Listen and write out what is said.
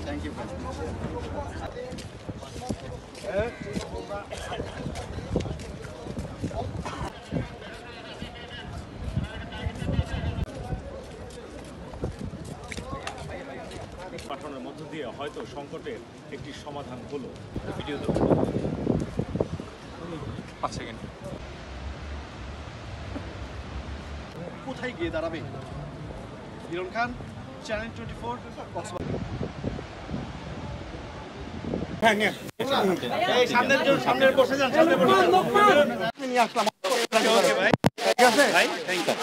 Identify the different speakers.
Speaker 1: Thank you.
Speaker 2: পাঠানোর মধ্য দিয়ে হয়তো সংকটের একটি সমাধান হলো। ভিডিও তো 5 সেকেন্ড
Speaker 1: কোথায় গিয়ে দাঁড়াবে? হিরণ খান, চ্যানেল 24 সামনের বসে যান, সামনে বসে যান। নিয়ে আসলাম। ওকে ভাই, ঠিক আছে ভাই, থ্যাংক ইউ।